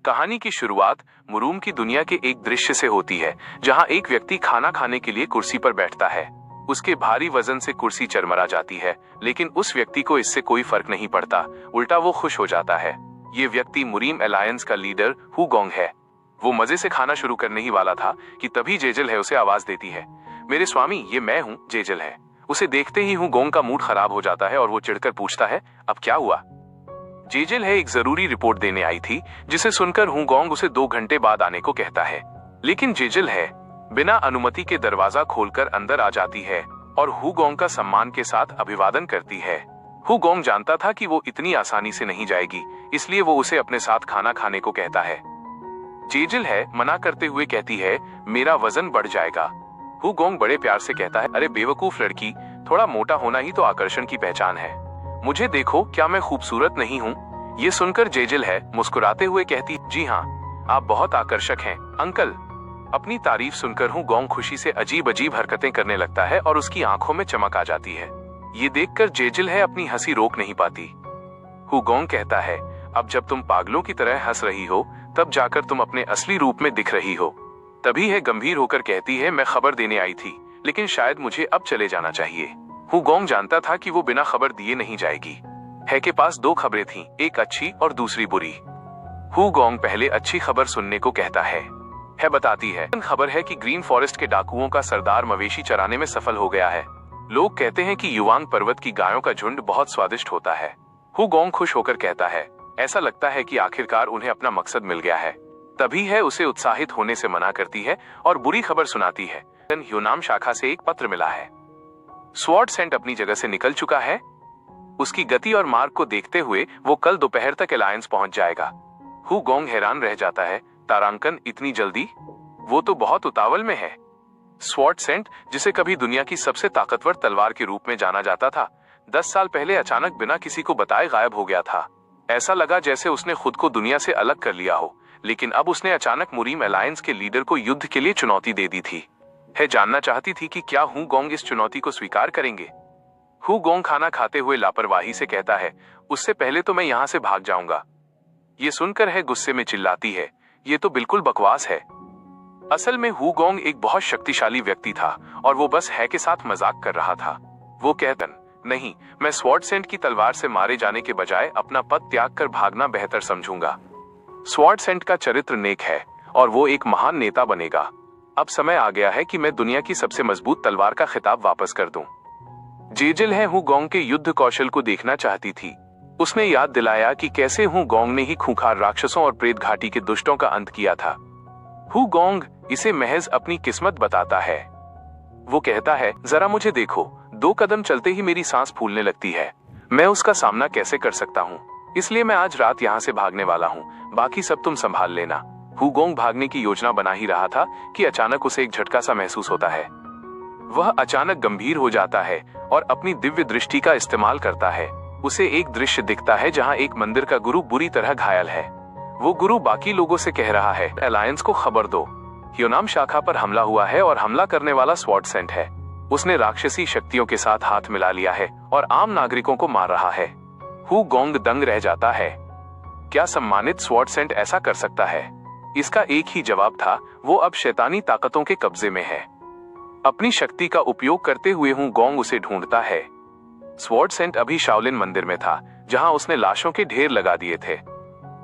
कहानी की शुरुआत मुरूम की दुनिया के एक दृश्य से होती है, जहां एक व्यक्ति खाना खाने के लिए कुर्सी पर बैठता है। उसके भारी वजन से कुर्सी चरमरा जाती है, लेकिन उस व्यक्ति को इससे कोई फर्क नहीं पड़ता। उल्टा वो खुश हो जाता है। ये व्यक्ति मुरीम अलायंस का लीडर हुगोंग है। वो मजे से खाना शुरू करने ही वाला था कि तभी जेजल है उसे आवाज देती है, मेरे स्वामी, ये मैं हूँ, जेजल है। उसे देखते ही हुगोंग का मूड खराब हो जाता है और वो चिढ़कर पूछता है, अब क्या हुआ? जेजल है एक जरूरी रिपोर्ट देने आई थी, जिसे सुनकर हुगोंग उसे 2 घंटे बाद आने को कहता है। लेकिन जेजल है बिना अनुमति के दरवाजा खोलकर अंदर आ जाती है और हुगोंग का सम्मान के साथ अभिवादन करती है। हुगोंग जानता था कि वो इतनी आसानी से नहीं जाएगी, इसलिए वो उसे अपने साथ खाना खाने को कहता है। जेजल है मना करते हुए कहती है, मेरा वजन बढ़ जाएगा। हुगोंग बड़े प्यार से कहता है, अरे बेवकूफ लड़की, थोड़ा मोटा होना ही तो आकर्षण की पहचान है। मुझे देखो, क्या मैं खूबसूरत नहीं हूँ? ये सुनकर जेजल है मुस्कुराते हुए कहती, जी हाँ, आप बहुत आकर्षक हैं अंकल। अपनी तारीफ सुनकर हुगोंग खुशी से अजीब अजीब हरकतें करने लगता है और उसकी आंखों में चमक आ जाती है। ये देखकर जेजल है अपनी हंसी रोक नहीं पाती। हुगोंग कहता है, अब जब तुम पागलों की तरह हंस रही हो, तब जाकर तुम अपने असली रूप में दिख रही हो। तभी है गंभीर होकर कहती है, मैं खबर देने आई थी, लेकिन शायद मुझे अब चले जाना चाहिए। हुगोंग जानता था कि वो बिना खबर दिए नहीं जाएगी। है के पास 2 खबरें थीं, एक अच्छी और दूसरी बुरी। हुगोंग पहले अच्छी खबर सुनने को कहता है बताती है, खबर है कि ग्रीन फॉरेस्ट के डाकुओं का सरदार मवेशी चराने में सफल हो गया है। लोग कहते हैं कि युवांग पर्वत की गायों का झुंड बहुत स्वादिष्ट होता है। हुगोंग खुश होकर कहता है, ऐसा लगता है कि आखिरकार उन्हें अपना मकसद मिल गया है। तभी है उसे उत्साहित होने से मना करती है और बुरी खबर सुनाती है, ह्यूनाम शाखा से एक पत्र मिला है। स्वॉर्ड सेंट अपनी जगह से निकल चुका है। उसकी गति और मार्ग को देखते हुए वो कल दोपहर तक अलायंस पहुंच जाएगा। हुगोंग हैरान रह जाता है, तारांकन इतनी जल्दी? वो तो बहुत उतावल में है। स्वॉर्ड सेंट, जिसे कभी दुनिया की सबसे ताकतवर तलवार के रूप में जाना जाता था, 10 साल पहले अचानक बिना किसी को बताए गायब हो गया था। ऐसा लगा जैसे उसने खुद को दुनिया से अलग कर लिया हो, लेकिन अब उसने अचानक मुरीम अलायंस के लीडर को युद्ध के लिए चुनौती दे दी थी। है जानना चाहती थी कि क्या हुगोंग इस चुनौती को स्वीकार करेंगे। हुगोंग खाना खाते हुए लापरवाही से कहता है, उससे पहले तो मैं यहाँ से भाग जाऊंगा। ये सुनकर है गुस्से में चिल्लाती है, ये तो बिल्कुल बकवास है। असल में हुगोंग एक बहुत शक्तिशाली व्यक्ति था और वो बस है के साथ मजाक कर रहा था। वो कहतन, नहीं, मैं स्वॉर्ड सेंट की तलवार से मारे जाने के बजाय अपना पद त्याग कर भागना बेहतर समझूंगा। स्वॉर्ड सेंट का चरित्र नेक है और वो एक महान नेता बनेगा। अब समय आ गया है कि मैं दुनिया की सबसे मजबूत तलवार का खिताब वापस कर दूं। जेजल है हुगोंग के युद्ध कौशल को देखना चाहती थी। उसने याद दिलाया कि कैसे हुगोंग ने ही खूंखार राक्षसों और प्रेत घाटी के दुष्टों का अंत किया था। हुगोंग इसे महज अपनी किस्मत बताता है। वो कहता है, जरा मुझे देखो, 2 कदम चलते ही मेरी सांस फूलने लगती है। मैं उसका सामना कैसे कर सकता हूँ? इसलिए मैं आज रात यहाँ से भागने वाला हूँ, बाकी सब तुम संभाल लेना। हुगोंग भागने की योजना बना ही रहा था कि अचानक उसे एक झटका सा महसूस होता है। वह अचानक गंभीर हो जाता है और अपनी दिव्य दृष्टि का इस्तेमाल करता है। उसे एक दृश्य दिखता है जहां एक मंदिर का गुरु बुरी तरह घायल है। वो गुरु बाकी लोगों से कह रहा है, अलायंस को खबर दो, ह्यूनाम शाखा पर हमला हुआ है और हमला करने वाला स्वॉर्ड सेंट है। उसने राक्षसी शक्तियों के साथ हाथ मिला लिया है और आम नागरिकों को मार रहा है। हुगोंग दंग रह जाता है। क्या सम्मानित स्वॉर्ड सेंट ऐसा कर सकता है? इसका एक ही जवाब था, वो अब शैतानी ताकतों के कब्जे में है। अपनी शक्ति का उपयोग करते हुए हुगोंग उसे ढूंढता है। स्वॉर्ड सेंट अभी शाओलिन मंदिर में था, जहां उसने लाशों के ढेर लगा दिए थे।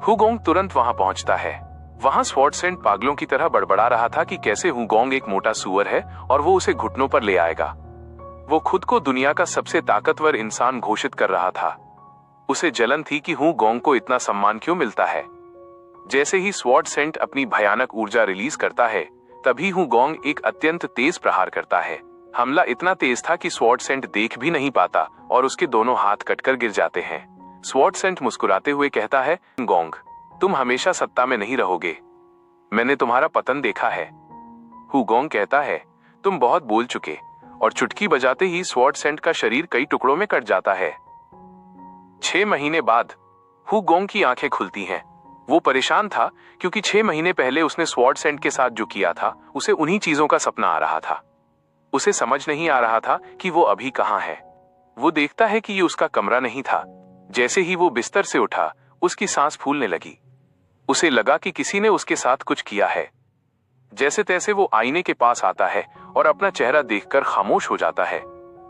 हुगोंग तुरंत वहां पहुंचता है। वहां स्वॉर्ड सेंट पागलों की तरह बड़बड़ा रहा था कि कैसे हुगोंग एक मोटा सुअर है और वो उसे घुटनों पर ले आएगा। वो खुद को दुनिया का सबसे ताकतवर इंसान घोषित कर रहा था। उसे जलन थी कि हुगोंग को इतना सम्मान क्यों मिलता है। जैसे ही स्वॉर्ड सेंट अपनी भयानक ऊर्जा रिलीज करता है, तभी हुगोंग एक अत्यंत तेज प्रहार करता है। हमला इतना तेज था कि स्वॉर्ड सेंट देख भी नहीं पाता और उसके दोनों हाथ कटकर गिर जाते हैं। स्वॉर्ड सेंट मुस्कुराते हुए कहता है, हुगोंग, तुम हमेशा सत्ता में नहीं रहोगे। मैंने तुम्हारा पतन देखा है। हुगोंग कहता है, तुम बहुत बोल चुके, और चुटकी बजाते ही स्वॉर्ड सेंट का शरीर कई टुकड़ों में कट जाता है। 6 महीने बाद हुगोंग की आंखें खुलती हैं। वो परेशान था क्योंकि 6 महीने पहले उसने स्वॉर्ड सेंट के साथ जो किया था, उसे उन्हीं चीजों का सपना आ रहा था। उसे समझ नहीं आ रहा था कि वो अभी कहाँ है। वो देखता है कि ये उसका कमरा नहीं था। जैसे ही वो बिस्तर से उठा, उसकी सांस फूलने लगी। उसे लगा कि किसी ने उसके साथ कुछ किया है। जैसे तैसे वो आईने के पास आता है और अपना चेहरा देखकर खामोश हो जाता है।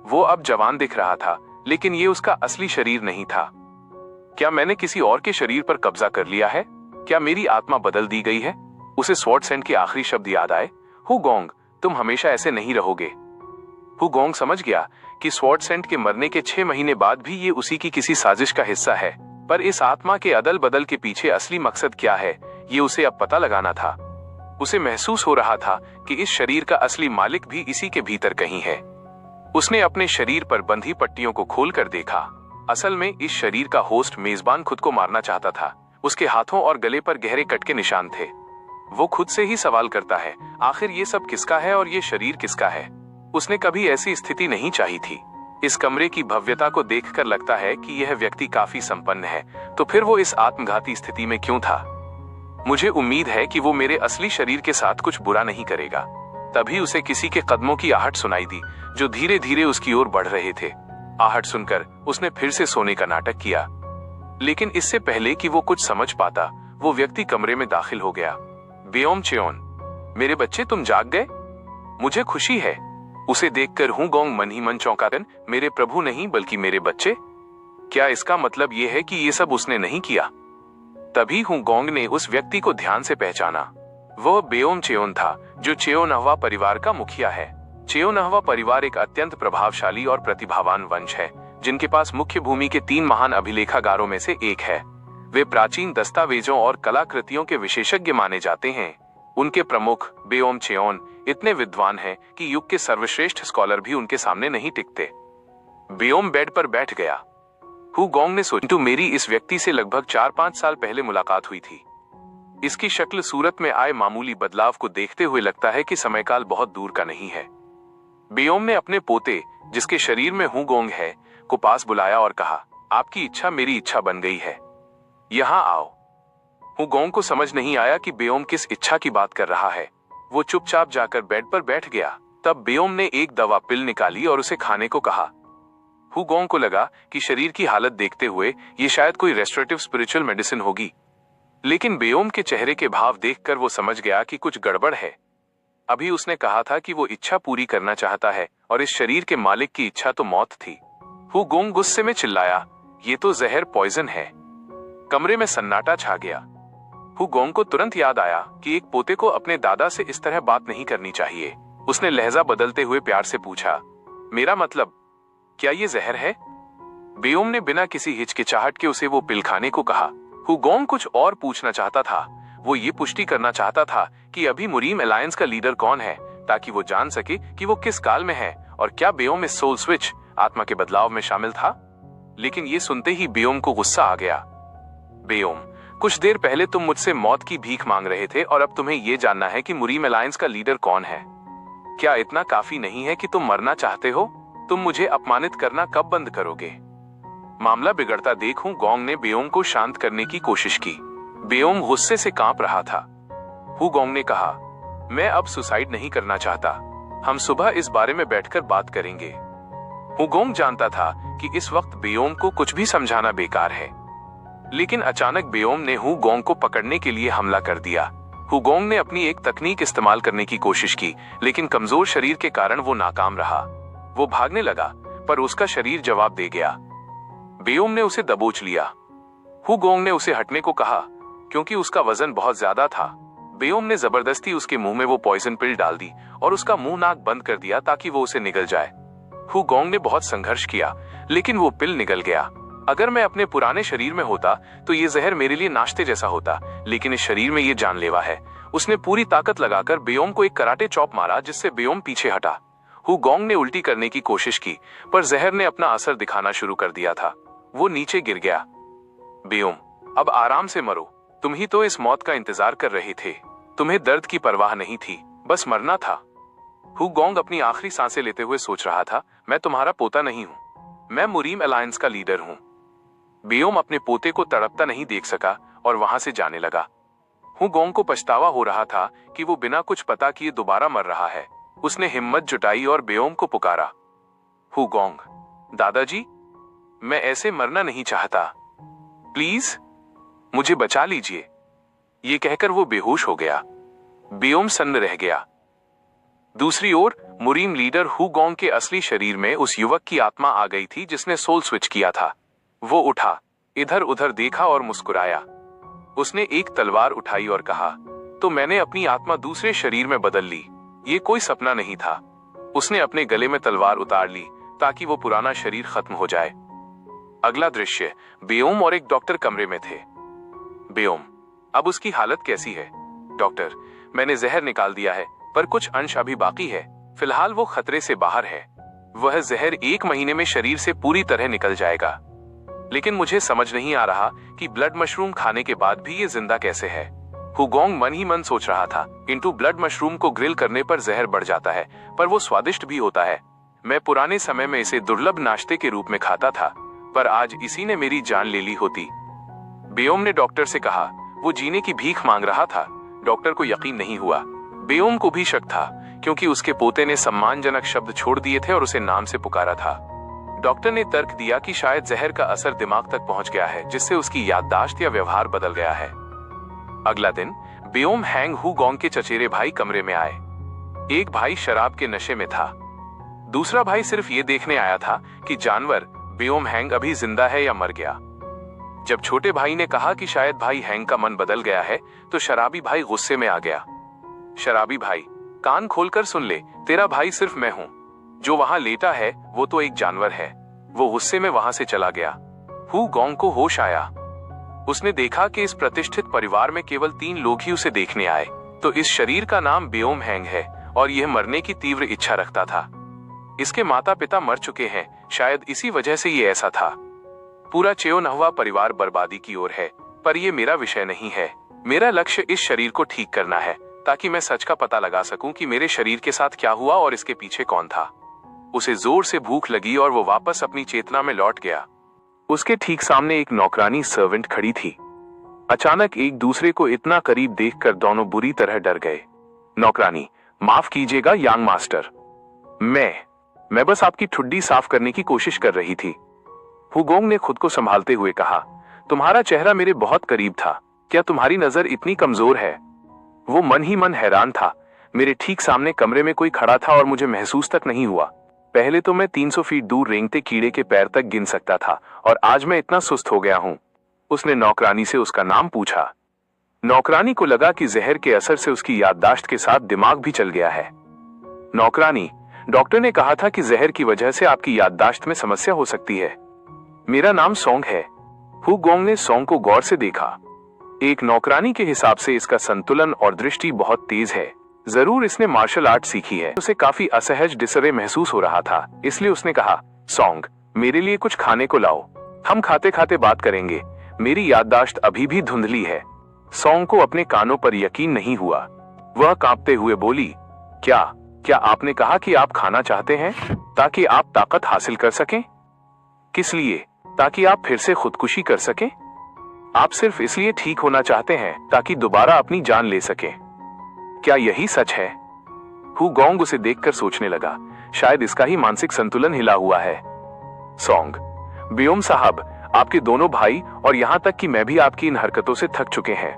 वो अब जवान दिख रहा था, लेकिन ये उसका असली शरीर नहीं था। क्या मैंने किसी और के शरीर पर कब्जा कर लिया है? क्या मेरी आत्मा बदल दी गई है? उसे स्वॉर्डसेंट के आखिरी शब्द याद आए, हुगोंग, तुम हमेशा ऐसे नहीं रहोगे। हुगोंग समझ गया कि स्वॉर्डसेंट के मरने के 6 महीने बाद भी ये उसी की किसी साजिश का हिस्सा है, पर इस आत्मा के अदल बदल के पीछे असली मकसद क्या है, ये उसे अब पता लगाना था। उसे महसूस हो रहा था कि इस शरीर का असली मालिक भी इसी के भीतर कहीं है। उसने अपने शरीर पर बंधी पट्टियों को खोलकर देखा। असल में इस शरीर का होस्ट मेजबान खुद को मारना चाहता था। उसके हाथों और गले पर गहरे कट के निशान थे। वो खुद से ही सवाल करता है, आखिर ये सब किसका है और ये शरीर किसका है? उसने कभी ऐसी स्थिति नहीं चाही थी। इस कमरे की भव्यता को देखकर लगता है कि यह व्यक्ति काफी संपन्न है, तो फिर वो इस आत्मघाती स्थिति में क्यों था? मुझे उम्मीद है कि वो मेरे असली शरीर के साथ कुछ बुरा नहीं करेगा। तभी उसे किसी के कदमों की आहट सुनाई दी, जो धीरे धीरे उसकी ओर बढ़ रहे थे। आहट सुनकर उसने फिर से सोने का नाटक किया, लेकिन इससे पहले कि वो कुछ समझ पाता, वो व्यक्ति कमरे में दाखिल हो गया। बेओम चेओन, मेरे बच्चे, तुम जाग गए? मुझे खुशी है। उसे देखकर हुगोंग मन ही मन चौंका। मेरे प्रभु नहीं, बल्कि मेरे बच्चे? क्या इसका मतलब यह है कि ये सब उसने नहीं किया? तभी हुगोंग ने उस व्यक्ति को ध्यान से पहचाना। वह बेओम चेओन था, जो चेओनहवा परिवार का मुखिया है। चेओनहवा परिवार एक अत्यंत प्रभावशाली और प्रतिभावान वंश है, जिनके पास मुख्य भूमि के 3 महान अभिलेखागारों में से एक है। वे प्राचीन दस्तावेजों और कलाकृतियों के विशेषज्ञ माने जाते हैं। उनके प्रमुख बेओम चेओन इतने विद्वान हैं कि युग के सर्वश्रेष्ठ स्कॉलर भी उनके सामने नहीं टिकते। बेओम बेड पर बैठ गया। हुगोंग ने सोचा, मेरी इस व्यक्ति से लगभग 4-5 साल पहले मुलाकात हुई थी। इसकी शक्ल सूरत में आए मामूली बदलाव को देखते हुए लगता है कि समयकाल बहुत दूर का नहीं है। बेओम ने अपने पोते, जिसके शरीर में हुगोंग है, को पास बुलाया और कहा, आपकी इच्छा मेरी इच्छा बन गई है, यहाँ आओ। हुगोंग को समझ नहीं आया कि बेओम किस इच्छा की बात कर रहा है। वो चुपचाप जाकर बेड पर बैठ गया। तब बेओम ने एक दवा पिल निकाली और उसे खाने को कहा। हुगोंग को लगा कि शरीर की हालत देखते हुए ये शायद कोई रेस्टोरेटिव स्पिरिचुअल मेडिसिन होगी, लेकिन बेओम के चेहरे के भाव देखकर वो समझ गया कि कुछ गड़बड़ है। अभी उसने कहा था कि वो इच्छा पूरी करना चाहता है, और इस शरीर के मालिक की इच्छा तो मौत थी। हुगोंग गुस्से में चिल्लाया, ये तो जहर पॉइजन है। कमरे में सन्नाटा छा गया। हुगोंग को तुरंत याद आया कि एक पोते को अपने दादा से इस तरह बात नहीं करनी चाहिए। उसने लहजा बदलते हुए प्यार से पूछा, मेरा मतलब, क्या ये जहर है? बेओम ने बिना किसी हिचकिचाहट के उसे वो पिल खाने को कहा। हुगोंग कुछ और पूछना चाहता था। वो ये पुष्टि करना चाहता था कि अभी मुरीम अलायंस का लीडर कौन है, ताकि वो जान सके कि वो किस काल में है और क्या बेओम इस सोल स्विच, आत्मा के बदलाव में शामिल था। लेकिन ये सुनते ही बेओम को गुस्सा आ गया। बेओम, कुछ देर पहले तुम मुझसे मौत की भीख मांग रहे थे, और अब तुम्हें यह जानना है कि मुरीम अलायंस का लीडर कौन है। क्या इतना काफी नहीं है कि तुम मरना चाहते हो? तुम मुझे अपमानित करना कब बंद करोगे? मामला बिगड़ता देख हुगोंग ने बेओम को शांत करने की कोशिश की। बेओम गुस्से से कांप रहा था। हुगोंग ने कहा, मैं अब सुसाइड नहीं करना चाहता। हम सुबह इस बारे में बैठकर बात करेंगे। हुगोंग जानता था कि इस वक्त बेओम को कुछ भी समझाना बेकार है, लेकिन अचानक बेओम ने हुगोंग को पकड़ने के लिए हमला कर दिया। हुगोंग ने अपनी एक तकनीक इस्तेमाल करने की कोशिश की, लेकिन कमजोर शरीर के कारण वो नाकाम रहा। वो भागने लगा, पर उसका शरीर जवाब दे गया। बेओम ने उसे दबोच लिया। हुगोंग ने उसे हटने को कहा, क्योंकि उसका वजन बहुत ज्यादा था। बेओम ने जबरदस्ती उसके मुंह में वो पॉइजन पिल डाल दी और उसका मुंह नाक बंद कर दिया ताकि वो उसे निगल जाए। हुगोंग ने बहुत संघर्ष किया, लेकिन वो पिल निगल गया। अगर मैं अपने पुराने शरीर में होता तो ये जहर मेरे लिए नाश्ते जैसा होता, लेकिन इस शरीर में ये जानलेवा है। उसने पूरी ताकत लगाकर बेओम को एक कराटे चॉप मारा, जिससे बेओम पीछे हटा। हुगोंग ने उल्टी करने की कोशिश की, पर जहर ने अपना असर दिखाना शुरू कर दिया था। वो नीचे गिर गया। बेओम, अब आराम से मरो। तुम ही तो इस मौत का इंतजार कर रहे थे। तुम्हें दर्द की परवाह नहीं थी, बस मरना था। हुगोंग अपनी आखिरी सांसें लेते हुए सोच रहा था, मैं तुम्हारा पोता नहीं हूं, मैं मुरीम अलायंस का लीडर हूं। बेओम अपने पोते को तड़पता नहीं देख सका और वहां से जाने लगा। हुगोंग को पछतावा हो रहा था कि वो बिना कुछ पता किए दोबारा मर रहा है। उसने हिम्मत जुटाई और बेओम को पुकारा, हुगोंग, दादाजी, मैं ऐसे मरना नहीं चाहता, प्लीज मुझे बचा लीजिए। ये कहकर वो बेहोश हो गया। बेओम सन्न रह गया। दूसरी ओर मुरीम लीडर हुगोंग के असली शरीर में उस युवक की आत्मा आ गई थी जिसने सोल स्विच किया था। वो उठा, इधर उधर देखा और मुस्कुराया। उसने एक तलवार उठाई और कहा, तो मैंने अपनी आत्मा दूसरे शरीर में बदल ली। ये कोई सपना नहीं था। उसने अपने गले में तलवार उतार ली ताकि वो पुराना शरीर खत्म हो जाए। अगला दृश्य, बेओम और एक डॉक्टर कमरे में थे। बेओम, अब उसकी हालत कैसी है? डॉक्टर, मैंने जहर निकाल दिया है पर कुछ अंश अभी बाकी है। फिलहाल वो खतरे से बाहर है। वह जहर 1 महीने में शरीर से पूरी तरह निकल जाएगा। लेकिन मुझे समझ नहीं आ रहा कि ब्लड मशरूम खाने के बाद भी ये जिंदा कैसे है। हुगोंग मन ही मन सोच रहा था, किंतु ब्लड मशरूम को ग्रिल करने पर जहर बढ़ जाता है, पर वो स्वादिष्ट भी होता है। मैं पुराने समय में इसे दुर्लभ नाश्ते के रूप में खाता था, पर आज इसी ने मेरी जान ले ली होती। बेओम ने डॉक्टर से कहा। वो जीने की भीख मांग रहा था। डॉक्टर को यकीन नहीं हुआ। बेओम को भी शक था, क्योंकि उसके पोते ने सम्मानजनक शब्द छोड़ दिए थे और उसे नाम से पुकारा था। डॉक्टर ने तर्क दिया कि शायद जहर का असर दिमाग तक पहुंच गया है, जिससे उसकी याददाश्त या व्यवहार बदल गया है। अगला दिन बेओम हैंग हुगोंग के चचेरे भाई कमरे में आए। एक भाई शराब के नशे में था। दूसरा भाई सिर्फ ये देखने आया था कि जानवर बेओम हैंग अभी जिंदा है या मर गया। जब छोटे भाई ने कहा कि शायद भाई हैंग का मन बदल गया है, तो शराबी भाई गुस्से में आ गया। शराबी भाई, कान खोलकर सुन ले, तेरा भाई सिर्फ मैं हूं। जो वहां लेटा है वो तो एक जानवर है। वो गुस्से में वहां से चला गया। हुगोंग को होश आया। उसने देखा कि इस प्रतिष्ठित परिवार में केवल 3 लोग ही उसे देखने आए। तो इस शरीर का नाम बेओम हैंग है और यह मरने की तीव्र इच्छा रखता था। इसके माता पिता मर चुके हैं, शायद इसी वजह से ये ऐसा था। पूरा चेओनहवा परिवार बर्बादी की ओर है, पर यह मेरा विषय नहीं है। मेरा लक्ष्य इस शरीर को ठीक करना है, ताकि मैं सच का पता लगा सकूं कि मेरे शरीर के साथ क्या हुआ और इसके पीछे कौन था। उसे जोर से भूख लगी और वो वापस अपनी चेतना में लौट गया। उसके ठीक सामने एक नौकरानी सर्वेंट खड़ी थी। अचानक एक दूसरे को इतना करीब देखकर दोनों बुरी तरह डर गए। नौकरानी, माफ कीजिएगा यांग मास्टर, मैं बस आपकी ठुड्डी साफ करने की कोशिश कर रही थी। हुगोंग ने खुद को संभालते हुए कहा, तुम्हारा चेहरा मेरे बहुत करीब था। क्या तुम्हारी नजर इतनी कमजोर है? वो मन ही मन हैरान था। मेरे ठीक सामने कमरे में कोई खड़ा था और मुझे महसूस तक नहीं हुआ। पहले तो मैं 300 फीट दूर रेंगते कीड़े के पैर तक गिन सकता था, और आज मैं इतना सुस्त हो गया हूं। उसने नौकरानी से उसका नाम पूछा। नौकरानी को लगा कि जहर के असर से उसकी याददाश्त के साथ दिमाग भी चल गया है। नौकरानी, डॉक्टर ने कहा था कि जहर की वजह से आपकी याददाश्त में समस्या हो सकती है। मेरा नाम सोंग है। हुगोंग ने सोंग को गौर से देखा। एक नौकरानी के हिसाब से इसका संतुलन और दृष्टि बहुत तेज है। जरूर इसने मार्शल आर्ट सीखी है। उसे काफी असहज डिसरे महसूस हो रहा था, इसलिए उसने कहा, सोंग, मेरे लिए कुछ खाने को लाओ। हम खाते खाते बात करेंगे। मेरी याददाश्त अभी भी धुंधली है। सोंग को अपने कानों पर यकीन नहीं हुआ। वह कांपते हुए बोली, क्या आपने कहा कि आप खाना चाहते हैं ताकि आप ताकत हासिल कर सकें? किस लिए? ताकि आप फिर से खुदकुशी कर सकें? आप सिर्फ इसलिए ठीक होना चाहते हैं ताकि दोबारा अपनी जान ले सकें। क्या यही सच है? हुगोंग उसे देखकर सोचने लगा, शायद इसका ही मानसिक संतुलन हिला हुआ है। सोंग, बेओम साहब, आपके दोनों भाई और यहां तक कि मैं भी आपकी इन हरकतों से थक चुके हैं।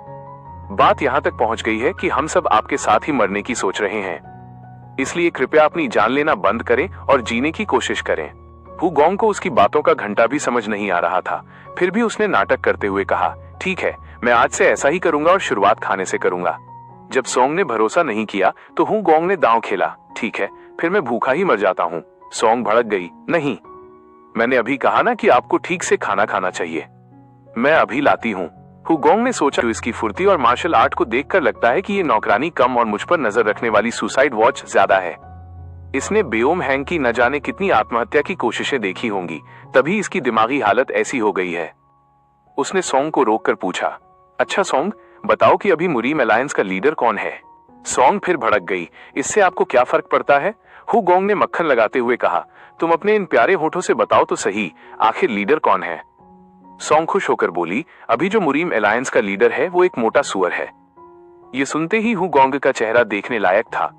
बात यहां तक पहुंच गई है कि हम सब आपके साथ ही मरने की सोच रहे हैं। इसलिए कृपया अपनी जान लेना बंद करें और जीने की कोशिश करें। हुगोंग को उसकी बातों का घंटा भी समझ नहीं आ रहा था, फिर भी उसने नाटक करते हुए कहा, ठीक है, मैं आज से ऐसा ही करूंगा और शुरुआत खाने से करूंगा। जब सोंग ने भरोसा नहीं किया तो हुगोंग ने दांव खेला, ठीक है, फिर मैं भूखा ही मर जाता हूं। सोंग भड़क गई, नहीं, मैंने अभी कहा ना कि आपको ठीक से खाना खाना चाहिए। मैं अभी लाती हूं। हुगोंग ने सोचा, तो इसकी फुर्ती और मार्शल आर्ट को देखकर लगता है कि ये नौकरानी कम और मुझ पर नजर रखने वाली सुसाइड वॉच ज्यादा है। इसने बेओम हैंग की न जाने कितनी आत्महत्या की कोशिशें देखी होंगी, तभी इसकी दिमागी हालत ऐसी हो गई है। उसने सोंग को रोककर पूछा, अच्छा सोंग, बताओ कि अभी मुरीम अलायंस का लीडर कौन है? सोंग फिर भड़क गई, इससे आपको क्या फर्क पड़ता है? हुगोंग ने मक्खन लगाते हुए कहा, तुम अपने इन प्यारे होठों से बताओ तो सही, आखिर लीडर कौन है? सोंग खुश होकर बोली, अभी जो मुरीम अलायंस का लीडर है वो एक मोटा सुअर है। ये सुनते ही हुगोंग का चेहरा देखने लायक था।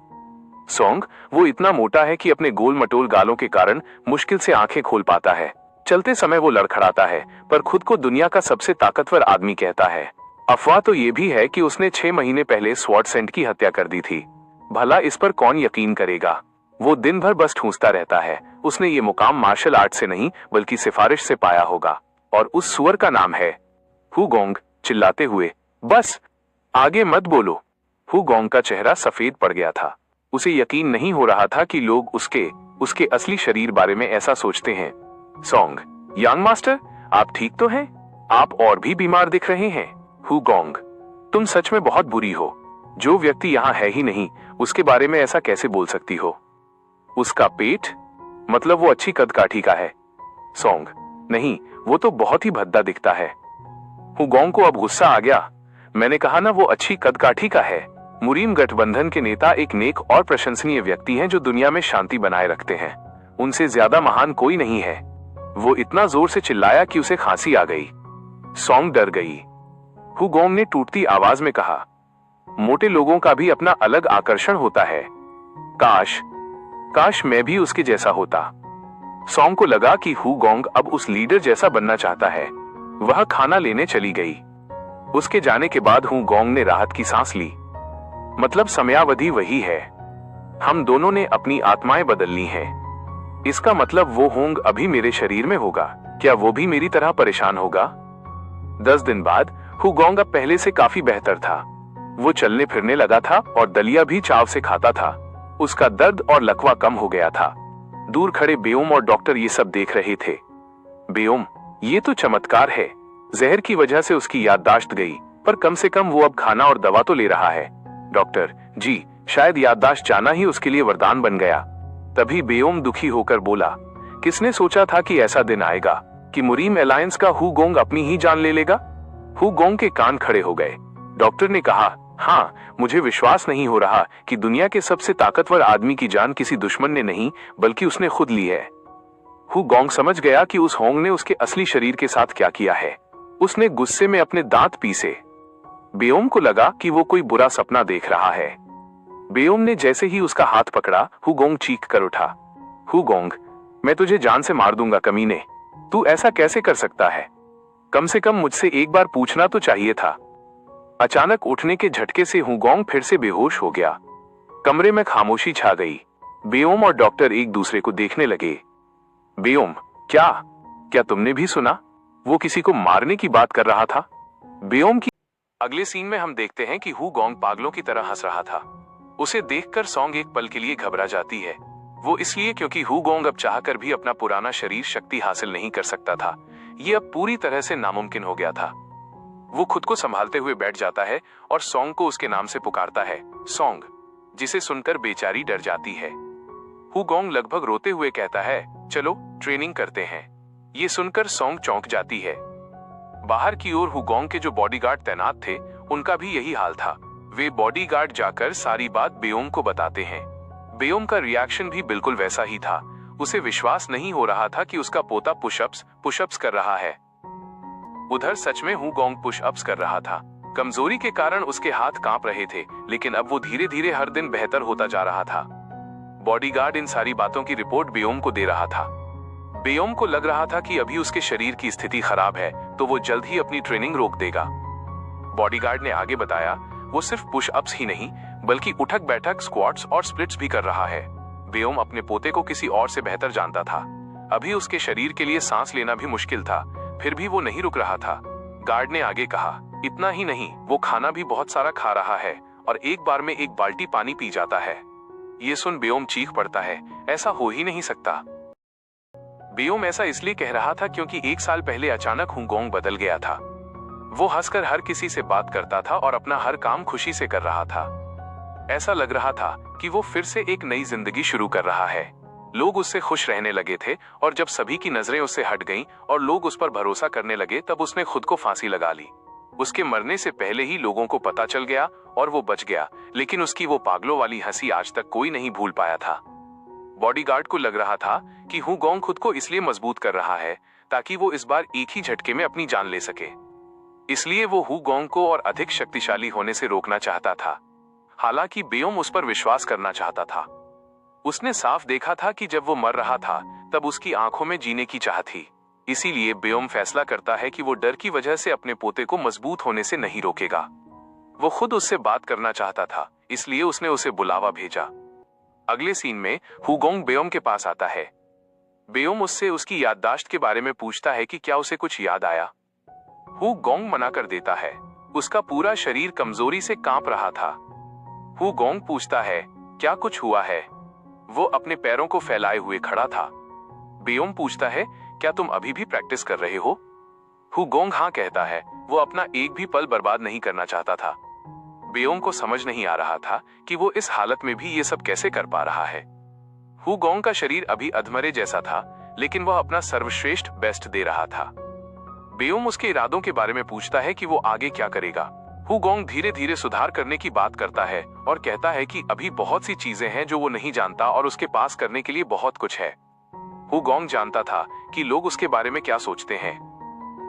सोंग, वो इतना मोटा है कि अपने गोल मटोल गालों के कारण मुश्किल से आंखें खोल पाता है। चलते समय वो लड़खड़ाता है, पर खुद को दुनिया का सबसे ताकतवर आदमी कहता है। अफवाह तो ये भी है कि उसने 6 महीने पहले स्वॉर्डसेंट की हत्या कर दी थी। भला इस पर कौन यकीन करेगा? वो दिन भर बस ठूंसता रहता है। उसने ये मुकाम मार्शल आर्ट से नहीं बल्कि सिफारिश से पाया होगा, और उस सुअर का नाम है हुगोंग। चिल्लाते हुए, बस आगे मत बोलो। हुगोंग का चेहरा सफेद पड़ गया था। उसे यकीन नहीं हो रहा था कि लोग उसके असली शरीर बारे में ऐसा सोचते हैं। सोंग, यंग मास्टर, आप ठीक तो हैं? आप और भी बीमार दिख रहे हैं। हुगोंग, तुम सच में बहुत बुरी हो। जो व्यक्ति यहाँ है ही नहीं, उसके बारे में ऐसा कैसे बोल सकती हो? उसका पेट, मतलब वो अच्छी कदकाठी का है। सोंग, नहीं, वो तो बहुत ही भद्दा दिखता है। हुगोंग को अब गुस्सा आ गया। मैंने कहा ना, वो अच्छी कदकाठी का है। मुरीम गठबंधन के नेता एक नेक और प्रशंसनीय व्यक्ति हैं जो दुनिया में शांति बनाए रखते हैं। उनसे ज्यादा महान कोई नहीं है। वो इतना जोर से चिल्लाया कि उसे खांसी आ गई। सोंग डर गई। हुगोंग ने टूटती आवाज में कहा, मोटे लोगों का भी अपना अलग आकर्षण होता है। काश मैं भी उसके जैसा होता। सोंग को लगा कि हुगोंग अब उस लीडर जैसा बनना चाहता है। वह खाना लेने चली गई। उसके जाने के बाद हुगोंग ने राहत की सांस ली। मतलब समयावधि वही है। हम दोनों ने अपनी आत्माएं बदल ली हैं। इसका मतलब वो होंग अभी मेरे शरीर में होगा। क्या वो भी मेरी तरह परेशान होगा? 10 दिन बाद हुगोंग अब पहले से काफी बेहतर था। वो चलने फिरने लगा था और दलिया भी चाव से खाता था। उसका दर्द और लकवा कम हो गया था। दूर खड़े बेओम और डॉक्टर ये सब देख रहे थे। बेओम, ये तो चमत्कार है। जहर की वजह से उसकी याददाश्त गई, पर कम से कम वो अब खाना और दवा तो ले रहा है। डॉक्टर जी, शायद याददाश्त जाना ही उसके लिए वरदान बन गया। तभी बेओम दुखी होकर बोला, किसने सोचा था कि ऐसा दिन आएगा कि मुरीम अलायंस का हुगोंग अपनी ही जान ले लेगा? हुगोंग के कान खड़े हो गए। डॉक्टर ने कहा, हाँ, मुझे विश्वास नहीं हो रहा कि दुनिया के सबसे ताकतवर आदमी की जान किसी दुश्मन ने नहीं बल्कि उसने खुद ली है। हुगोंग समझ गया कि उस होंग ने उसके असली शरीर के साथ क्या किया है। उसने गुस्से में अपने दांत पीसे। बेओम को लगा कि वो कोई बुरा सपना देख रहा है। बेओम ने जैसे ही उसका हाथ पकड़ा, हुगोंग चीख कर उठा। हुगोंग, मैं तुझे जान से मार दूंगा कमीने। तू ऐसा कैसे कर सकता है? कम से कम मुझसे एक बार पूछना तो चाहिए था। अचानक उठने के झटके से हुगोंग फिर से बेहोश हो गया। कमरे में खामोशी छा गई। बेओम और डॉक्टर एक दूसरे को देखने लगे। बेओम, क्या तुमने भी सुना? वो किसी को मारने की बात कर रहा था। बेओम की अगले सीन में हम देखते हैं कि हुगोंग पागलों की तरह हंस रहा था। उसे देखकर सोंग एक पल के लिए घबरा जाती है। वो इसलिए क्योंकि हुगोंग अब चाहकर भी अपना पुराना शरीर शक्ति हासिल नहीं कर सकता था। ये अब पूरी तरह से नामुमकिन हो गया था। वो खुद को संभालते हुए बैठ जाता है और सोंग को उसके नाम से पुकारता है, सोंग, जिसे सुनकर बेचारी डर जाती है। हुगोंग लगभग रोते हुए कहता है, चलो ट्रेनिंग करते हैं। ये सुनकर सोंग चौंक जाती है। बाहर की ओर हुगोंग के जो बॉडीगार्ड तैनात थे, उनका भी यही हाल था। वे बॉडीगार्ड जाकर सारी बात बेओम को बताते हैं। बेओम का रिएक्शन भी बिल्कुल वैसा ही था। उसे विश्वास नहीं हो रहा था कि उसका पोता पुशअप्स कर रहा है। उधर सच में हुगोंग पुशअप्स कर रहा था। कमजोरी के कारण उसके हाथ कांप रहे थे, लेकिन अब वो धीरे धीरे हर दिन बेहतर होता जा रहा था। बॉडीगार्ड इन सारी बातों की रिपोर्ट बेओम को दे रहा था। बेओम को लग रहा था कि अभी उसके शरीर की स्थिति खराब है, तो वो जल्द ही अपनी ट्रेनिंग रोक देगा। बॉडीगार्ड ने आगे बताया, वो सिर्फ पुशअप्स ही नहीं बल्कि उठक बैठक, स्क्वाट्स और स्प्लिट्स भी कर रहा है। बेओम अपने पोते को किसी और से बेहतर जानता था। अभी उसके शरीर के लिए सांस लेना भी मुश्किल था, फिर भी वो नहीं रुक रहा था। गार्ड ने आगे कहा, इतना ही नहीं, वो खाना भी बहुत सारा खा रहा है और एक बार में 1 बाल्टी पानी पी जाता है। ये सुन बेओम चीख पड़ता है, ऐसा हो ही नहीं सकता। बेओम ऐसा इसलिए कह रहा था क्योंकि 1 साल पहले अचानक हुगोंग बदल गया था। वो हंसकर हर किसी से बात करता था और अपना हर काम खुशी से कर रहा था। ऐसा लग रहा था कि वो फिर से एक नई जिंदगी शुरू कर रहा है। लोग उससे खुश रहने लगे थे और जब सभी की नजरें उससे हट गईं और लोग उस पर भरोसा करने लगे, तब उसने खुद को फांसी लगा ली। उसके मरने से पहले ही लोगों को पता चल गया और वो बच गया, लेकिन उसकी वो पागलों वाली हंसी आज तक कोई नहीं भूल पाया था। बॉडीगार्ड को लग रहा था कि हुगोंग खुद को इसलिए मजबूत कर रहा है ताकि वो इस बार एक ही झटके में अपनी जान ले सके। इसलिए वो हुगोंग को और अधिक शक्तिशाली होने से रोकना चाहता था। हालांकि बेओम उस पर विश्वास करना चाहता था। उसने साफ देखा था कि जब वो मर रहा था तब उसकी आंखों में जीने की चाह थी। इसीलिए बेओम फैसला करता है कि वो डर की वजह से अपने पोते को मजबूत होने से नहीं रोकेगा। वो खुद उससे बात करना चाहता था, इसलिए उसने उसे बुलावा भेजा। अगले सीन में हुगोंग बेओम के पास आता है। बेओम उससे उसकी याददाश्त के बारे में पूछता है कि क्या उसे कुछ याद आया। हुगोंग मना कर देता है। उसका पूरा शरीर कमजोरी से कांप रहा था। हुगोंग पूछता है, क्या कुछ हुआ है? वो अपने पैरों को फैलाए हुए खड़ा था। बेओम पूछता है, क्या तुम अभी भी प्रैक्टिस कर रहे हो? हुगोंग हाँ कहता है। वो अपना एक भी पल बर्बाद नहीं करना चाहता था। बेओम को समझ नहीं आ रहा था कि वो इस हालत में भी ये सब कैसे कर पा रहा है। हुगोंग का शरीर अभी अधमरे जैसा था, लेकिन वह अपना सर्वश्रेष्ठ बेस्ट दे रहा था। बेओम उसके इरादों के बारे में पूछता है कि वो आगे क्या करेगा। हुगोंग धीरे धीरे सुधार करने की बात करता है और कहता है कि अभी बहुत सी चीजें हैं जो वो नहीं जानता और उसके पास करने के लिए बहुत कुछ है। हुगोंग जानता था कि लोग उसके बारे में क्या सोचते हैं।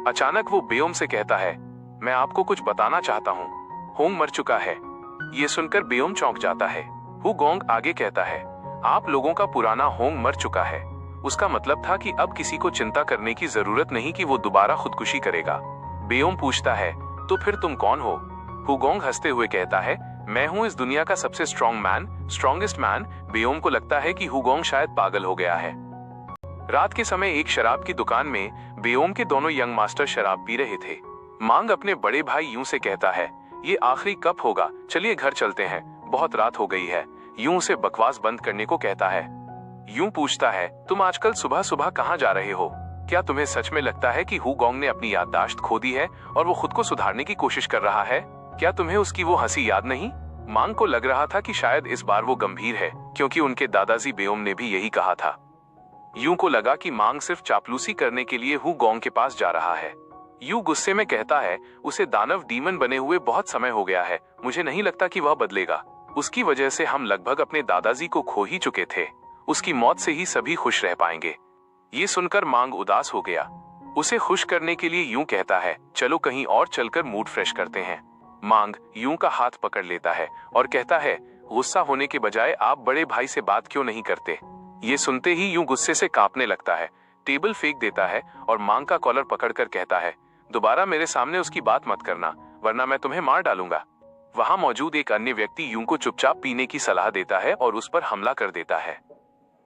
अचानक वो बेओम से कहता है, मैं आपको कुछ बताना चाहता हूँ, होंग मर चुका है। ये सुनकर बेओम चौंक जाता है। हुगोंग आगे कहता है, आप लोगों का पुराना होंग मर चुका है। उसका मतलब था कि अब किसी को चिंता करने की जरूरत नहीं कि वो दोबारा खुदकुशी करेगा। बेओम पूछता है, तो फिर तुम कौन हो? हुगोंग हंसते हुए कहता है, मैं हूँ इस दुनिया का सबसे स्ट्रॉन्गेस्ट मैन। बेओम को लगता है कि हुगोंग शायद पागल हो गया है। रात के समय एक शराब की दुकान में बेओम के दोनों यंग मास्टर शराब पी रहे थे। मांग अपने बड़े भाई यूं से कहता है, ये आखिरी कप होगा, चलिए घर चलते हैं, बहुत रात हो गई है। यूं उसे बकवास बंद करने को कहता है। यूं पूछता है, तुम आजकल सुबह सुबह कहाँ जा रहे हो? क्या तुम्हें सच में लगता है कि हुगोंग ने अपनी याददाश्त खो दी है और वो खुद को सुधारने की कोशिश कर रहा है? क्या तुम्हें उसकी वो हंसी याद नहीं? मांग को लग रहा था कि शायद इस बार वो गंभीर है, क्योंकि उनके दादाजी बेओम ने भी यही कहा था। यूं को लगा कि मांग सिर्फ चापलूसी करने के लिए हुगोंग के पास जा रहा है। यूं गुस्से में कहता है, उसे दानव डीमन बने हुए बहुत समय हो गया है, मुझे नहीं लगता कि वह बदलेगा। उसकी वजह से हम लगभग अपने दादाजी को खो ही चुके थे। उसकी मौत से ही सभी खुश रह पाएंगे। ये सुनकर मांग उदास हो गया। उसे खुश करने के लिए यूं कहता है, चलो कहीं और चलकर मूड फ्रेश करते हैं। मांग यूं का हाथ पकड़ लेता है और कहता है, गुस्सा होने के बजाय आप बड़े भाई से बात क्यों नहीं करते? ये सुनते ही यूं गुस्से से कांपने लगता है, टेबल फेंक देता है और मांग का कॉलर पकड़कर कहता है, दोबारा मेरे सामने उसकी बात मत करना, वरना मैं तुम्हें मार डालूंगा। वहां मौजूद एक अन्य व्यक्ति यूं को चुपचाप पीने की सलाह देता है और उस पर हमला कर देता है।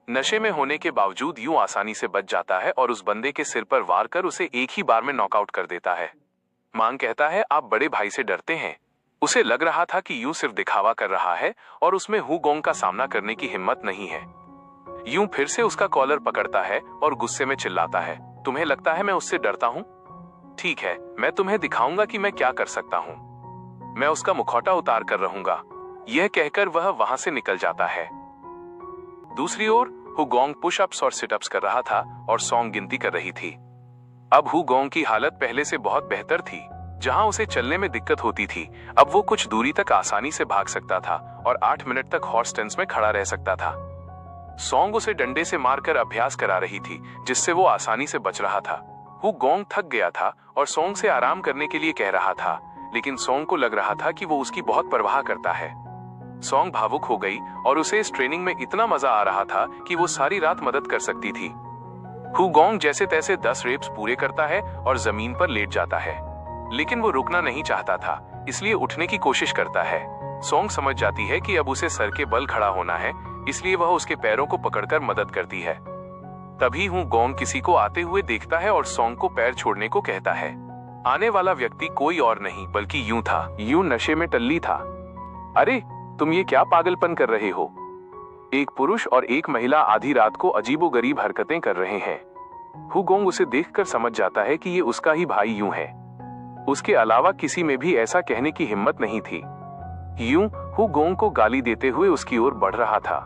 नशे में होने के बावजूद यूं आसानी से बच जाता है और उस बंदे के सिर पर वार कर उसे एक ही बार में नॉकआउट कर देता है। मांग कहता है, आप बड़े भाई से डरते हैं। उसे लग रहा था कि यूं सिर्फ दिखावा कर रहा है और उसमें हुगोंग का सामना करने की हिम्मत नहीं है। यूं फिर से उसका कॉलर पकड़ता है और गुस्से में चिल्लाता है, तुम्हें लगता है मैं उससे डरता हूं? ठीक है, मैं तुम्हें दिखाऊंगा कि मैं क्या कर सकता हूं। मैं उसका मुखौटा उतार कर रहूंगा। यह कहकर वह वहां से निकल जाता है। दूसरी ओर हुगोंग पुशअप्स और सिटअप्स कर रहा था और सॉन्ग गिनती कर रही थी। अब हुगोंग की हालत पहले से बहुत बेहतर थी। जहां उसे चलने में दिक्कत होती थी, अब वो कुछ दूरी तक आसानी से भाग सकता था और 8 मिनट तक हॉर्स स्टेंस में खड़ा रह सकता था। सॉन्ग उसे डंडे से मारकर अभ्यास करा रही थी, जिससे वो आसानी से बच रहा था। हुगोंग थक गया था और सॉन्ग से आराम करने के लिए कह रहा था, लेकिन सॉन्ग को लग रहा था कि वो उसकी बहुत परवाह करता है। सॉन्ग भावुक हो गई और उसे इस ट्रेनिंग में इतना मजा आ रहा था कि वो सारी रात मदद कर सकती थी। हुगोंग जैसे तैसे 10 रेप्स पूरे करता है और जमीन पर लेट जाता है, लेकिन वो रुकना नहीं चाहता था, इसलिए उठने की कोशिश करता है। सॉन्ग समझ जाती है कि अब उसे सर के बल खड़ा होना है, इसलिए वह उसके पैरों को पकड़कर मदद करती है। तभी हुगोंग किसी को आते हुए देखता है और सॉन्ग को पैर छोड़ने को कहता है। आने वाला व्यक्ति कोई और नहीं बल्कि यूं था। यूं नशे में टल्ली था। अरे तुम ये क्या पागलपन कर रहे हो? एक पुरुष और एक महिला आधी रात को अजीबोगरीब हरकतें कर रहे हैं। हुगोंग उसे देखकर समझ जाता है कि ये उसका ही भाई यूं है। उसके अलावा किसी में भी ऐसा कहने की हिम्मत नहीं थी। यूं हुगोंग को गाली देते हुए उसकी ओर बढ़ रहा था,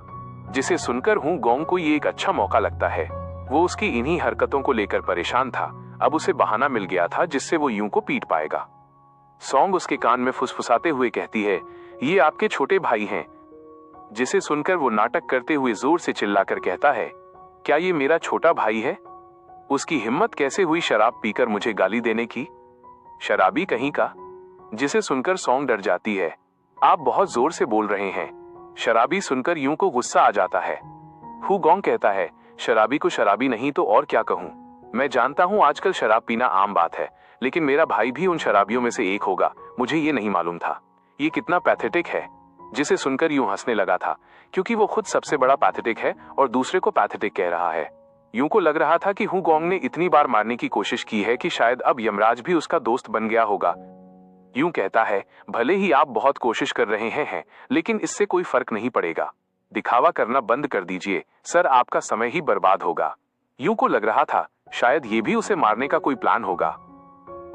जिसे सुनकर हुगोंग को ये एक अच्छा मौका लगता है। वो उसकी इन्हीं हरकतों को लेकर परेशान था। अब उसे बहाना मिल गया था जिससे वो यूं को पीट पाएगा। सॉन्ग उसके कान में फुसफुसाते हुए कहती है, ये आपके छोटे भाई हैं। जिसे सुनकर वो नाटक करते हुए जोर से चिल्लाकर कहता है, क्या ये मेरा छोटा भाई है? उसकी हिम्मत कैसे हुई शराब पीकर मुझे गाली देने की? शराबी कहीं का। जिसे सुनकर सॉन्ग डर जाती है, आप बहुत जोर से बोल रहे हैं। शराबी सुनकर यूं को गुस्सा आ जाता है। हुगोंग कहता है, शराबी को शराबी नहीं तो और क्या कहूं? मैं जानता हूँ आजकल शराब पीना आम बात है, लेकिन मेरा भाई भी उन शराबियों में से एक होगा, मुझे ये नहीं मालूम था। ये कितना पैथेटिक है। जिसे सुनकर यूं हंसने लगा था, क्योंकि वो खुद सबसे बड़ा पैथेटिक है और दूसरे को पैथेटिक कह रहा है। यूं को लग रहा था कि हु गोंग ने इतनी बार मारने की कोशिश की है कि शायद अब यमराज भी उसका दोस्त बन गया होगा। यूं कहता है, भले ही आप बहुत कोशिश कर रहे हैं, लेकिन इससे कोई फर्क नहीं पड़ेगा। दिखावा करना बंद कर दीजिए सर, आपका समय ही बर्बाद होगा। यूं को लग रहा था शायद ये भी उसे मारने का कोई प्लान होगा।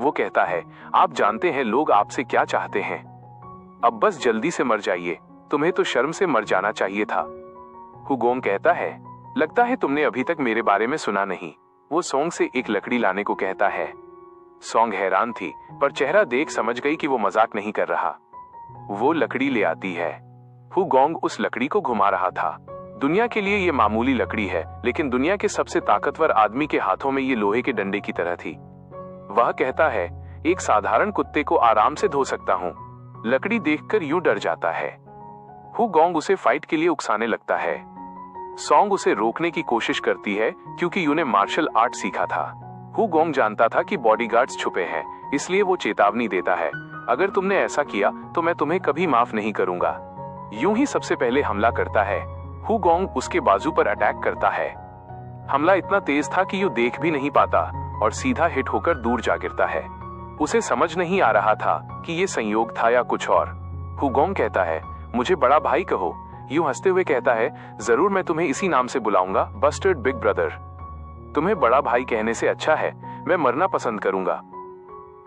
वो कहता है, आप जानते हैं लोग आपसे क्या चाहते हैं। अब बस जल्दी से मर जाइए, तुम्हें तो शर्म से मर जाना चाहिए था। हु गोंग कहता है, लगता है तुमने अभी तक मेरे बारे में सुना नहीं। वो सोंग से एक लकड़ी लाने को कहता है। सोंग हैरान थी, पर चेहरा देख समझ गई कि वो मजाक नहीं कर रहा। वो लकड़ी ले आती है। हु गोंग उस लकड़ी को घुमा रहा था। दुनिया के लिए ये मामूली लकड़ी है, लेकिन दुनिया के सबसे ताकतवर आदमी के हाथों में ये लोहे के डंडे की तरह थी। वह कहता है, एक साधारण कुत्ते को आराम से धो सकता हूँ। लकड़ी देखकर यूं डर जाता है। हु गोंग उसे फाइट के लिए उकसाने लगता है। सोंग उसे रोकने की कोशिश करती है, क्योंकि यूं ने मार्शल आर्ट सीखा था। हु गोंग जानता था कि बॉडीगार्ड्स छुपे हैं, इसलिए वो चेतावनी देता है, अगर तुमने ऐसा किया तो मैं तुम्हें कभी माफ नहीं करूंगा। यूं ही सबसे पहले हमला करता है। हु गोंग उसके बाजू पर अटैक करता है। हमला इतना तेज था कि यूं देख भी नहीं पाता और सीधा हिट होकर दूर जा गिरता है। उसे समझ नहीं आ रहा था कि ये संयोग था या कुछ और। हु गोंग कहता है, मुझे बड़ा भाई कहो। यूं हंसते हुए कहता है, जरूर मैं तुम्हें इसी नाम से बुलाऊंगा, बस्टर्ड बिग ब्रदर। तुम्हें बड़ा भाई कहने से अच्छा है मैं मरना पसंद करूंगा।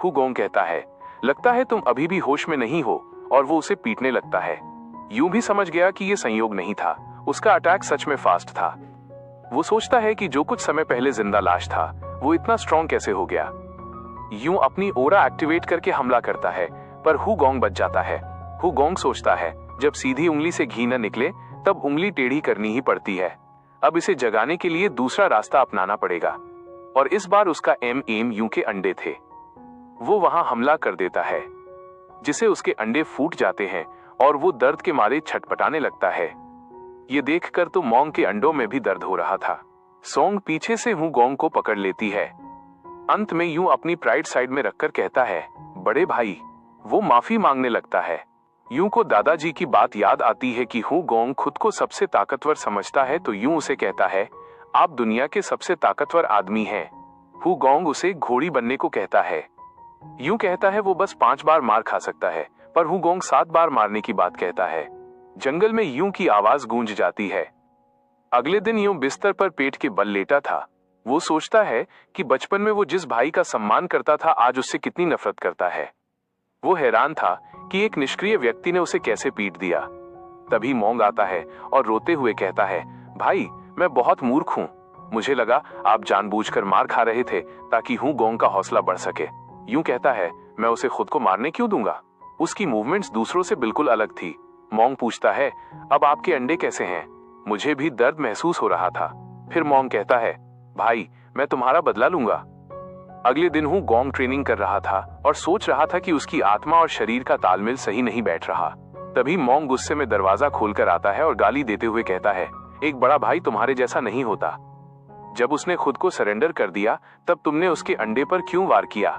हु गोंग कहता है, लगता है तुम अभी भी होश में नहीं हो, और वो उसे पीटने लगता है। यूं भी समझ गया कि ये संयोग नहीं था, उसका अटैक सच में फास्ट था। वो सोचता है कि जो कुछ समय पहले जिंदा लाश था, वो इतना स्ट्रॉन्ग कैसे हो गया। यूं अपनी ओरा एक्टिवेट करके हमला करता है, पर हु गोंग बच जाता है। हु गोंग सोचता है, जब सीधी उंगली से घी न निकले तब उंगली टेढ़ी करनी ही पड़ती है। अब इसे जगाने के लिए दूसरा रास्ता अपनाना पड़ेगा, और इस बार उसका एम यूं के अंडे थे। वो वहां हमला कर देता है, जिसे उसके अंडे फूट जाते हैं और वो दर्द के मारे छटपटाने लगता है। ये देखकर तो मोंग के अंडों में भी दर्द हो रहा था। सोंग पीछे से हु गोंग को पकड़ लेती है। अंत में यूं अपनी प्राइड साइड में रखकर कहता है, बड़े भाई। वो माफी मांगने लगता है। यूं को दादाजी की बात याद आती है कि हु गोंग खुद को सबसे ताकतवर समझता है, तो यूं उसे कहता है, आप दुनिया के सबसे ताकतवर आदमी हैं। हु गोंग उसे घोड़ी बनने को कहता है। यूं कहता है वो बस 5 बार मार खा सकता है, पर हु गोंग 7 बार मारने की बात कहता है। जंगल में यूं की आवाज गूंज जाती है। अगले दिन यूं बिस्तर पर पेट के बल लेटा था। वो सोचता है कि बचपन में वो जिस भाई का सम्मान करता था, आज उससे कितनी नफरत करता है। वो हैरान था कि एक निष्क्रिय व्यक्ति ने उसे कैसे पीट दिया। तभी मोंग आता है और रोते हुए कहता है, भाई मैं बहुत मूर्ख हूं। मुझे लगा आप जानबूझकर मार खा रहे थे ताकि हु गोंग का हौसला बढ़ सके। यूं कहता है, मैं उसे खुद को मारने क्यों दूंगा। उसकी मूवमेंट्स दूसरों से बिल्कुल अलग थी। मोंग पूछता है, अब आपके अंडे कैसे हैं। मुझे भी दर्द महसूस हो रहा था। फिर मोंग कहता है, भाई मैं तुम्हारा बदला लूंगा। अगले दिन हु गोंग ट्रेनिंग कर रहा था और सोच रहा था कि उसकी आत्मा और शरीर का तालमेल सही नहीं बैठ रहा। तभी मोंग गुस्से में दरवाजा खोलकर आता है और गाली देते हुए कहता है, एक बड़ा भाई तुम्हारे जैसा नहीं होता। जब उसने खुद को सरेंडर कर दिया तब तुमने उसके अंडे पर क्यों वार किया।